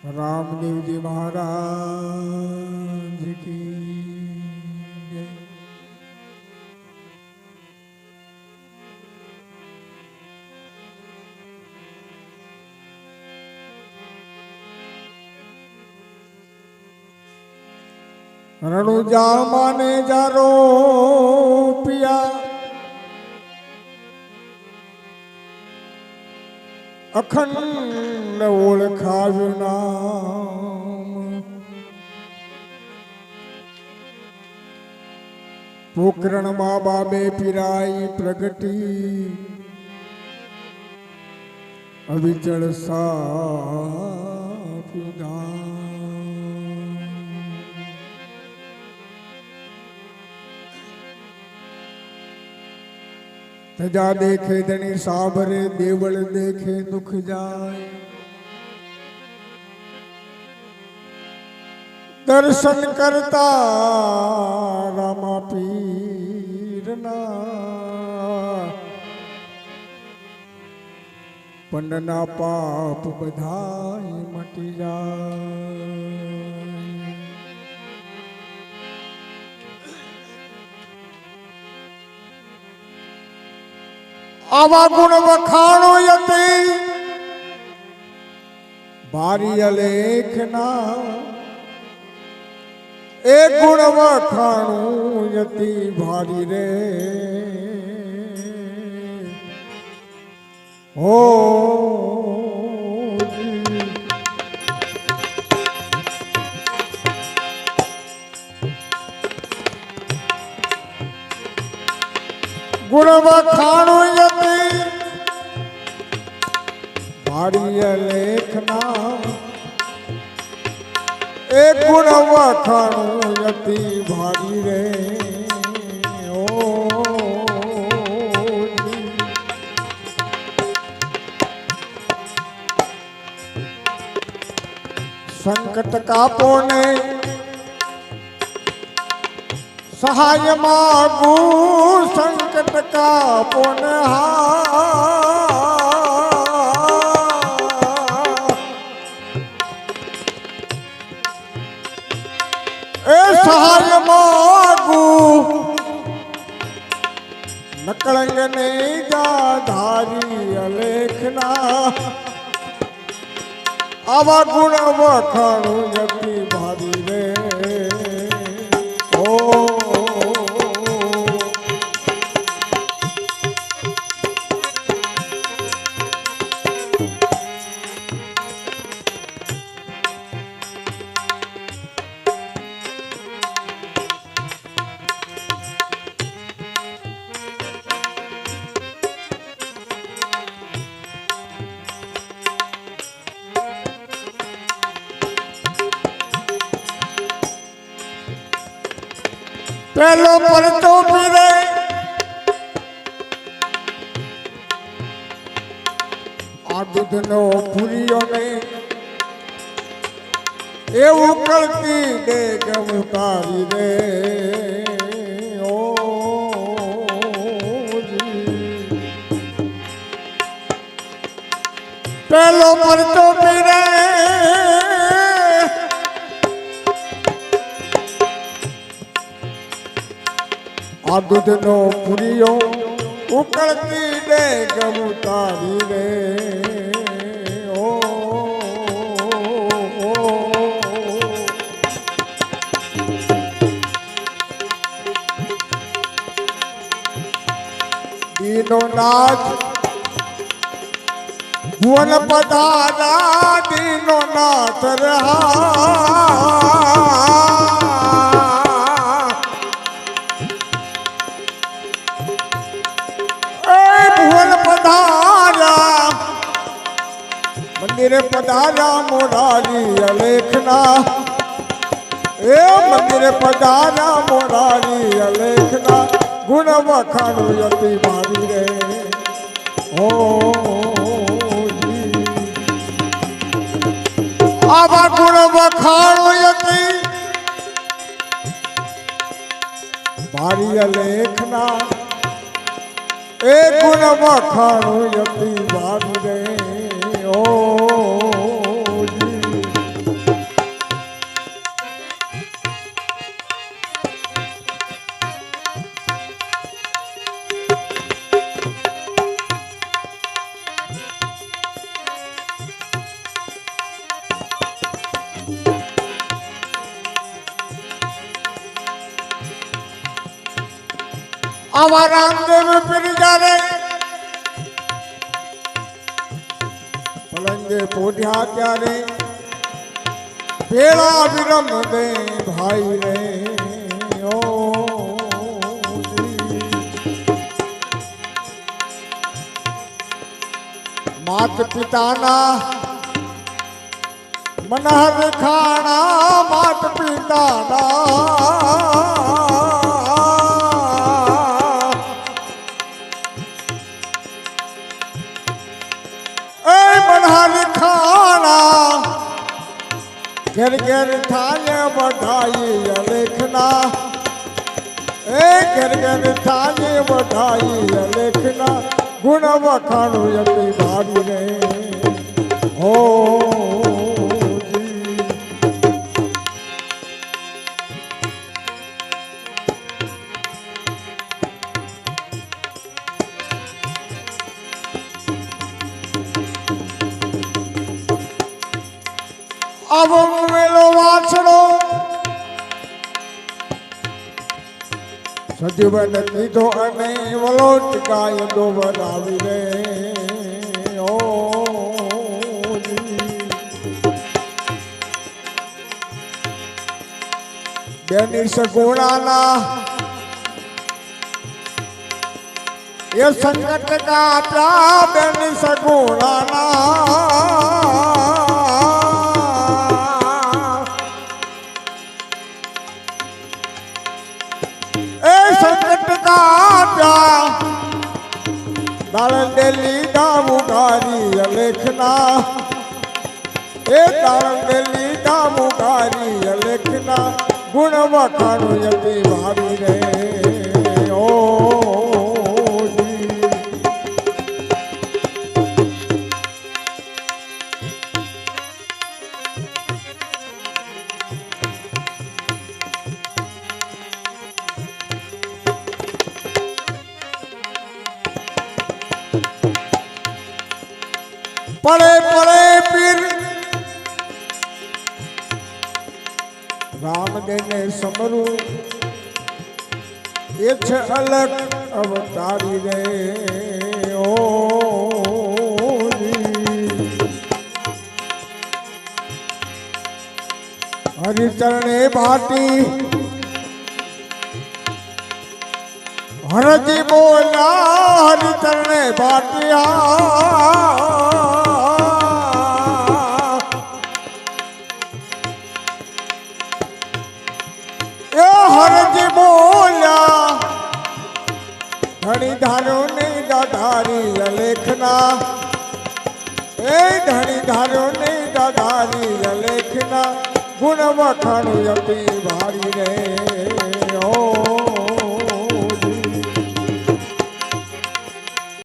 रामदेव जी महाराज की जय। रणुजा माने जारो पिया अखंड ओळखाव्યું नाम પોકરણ માં બાબે પીરાઈ પ્રગટી અવિચળ સાપ્યું નામ तजा देखे धनी साबरे देवल देखे दुख जाए दर्शन करता रामा पीरना पंडना पाप बधाई मटी जाए। आवा गुण वखाणो यते बारी अलेखना ए गुण वखाणो यति भारी रे हो गुण वखाणो यति भारी लेखना ए गुण वखाणो यति भारी रे ओ संकट कापो ने सहाय मागू संकट का पुनहा ए सहाय मागू नकलंग ने जा धारी अलेखना आवा गुण वखाणो यति भारी रे ओ पहलो परतो पीरे आ दूधनो पुरियो ने એવું કરતી ડેગ ઉતારી રે ઓ પહેલો પરતો પીરે आ दूधनो पुरियो उकड़ती डेग उतारी रे ओ दीनो नाथ भुवन पधारा दीनो नाथ रहा मंदिर पधारा मोरारी अलेखना ए मंदिर पधारा मोरारी अलेखना गुण वखाणो यति भारी रे ओ आवा गुण वखाणो यति भारी अलेखना ए गुण वखाणो यति भारी रे ओ આવા રામદેવ પીર જ્યારે પલંગે પોઢ્યા ત્યારે ભેળા વિરમ દે ભાઈ રે ઓ માત પિતાના મનહર ખાણા માત પિતાના ઘેર ઘેર થાય બધાઈ લેખના એ ઘેર ઘેર થાય બધાઈ લેખના ગુણ વખાણું યતી ભારી રે હો આવો મેલો વાછડો સજીવન કીધો અને વલોટ ગાય દોબર આવી રે ઓ બેની સગુણાના એ સંકટ કાપ્યા બેની સગુણાના દારણ દેલી દામુગારી લેખના એ દારણ દેલી દામુગારી લેખના ગુણ વખાણું યતી ભારી રે ઓ પડે પડે પીર રામદેવને સમરું એ છે અલગ અવતારી રે ઓ હરિચરણે ભાટી હરજી બોલા હરિચરણે ભાટિયા ધણી ધારો ને દાધારી લેખના એ ધણી ધારો ને દાધારી લેખના ગુણ વખાણું યતી ભારી રે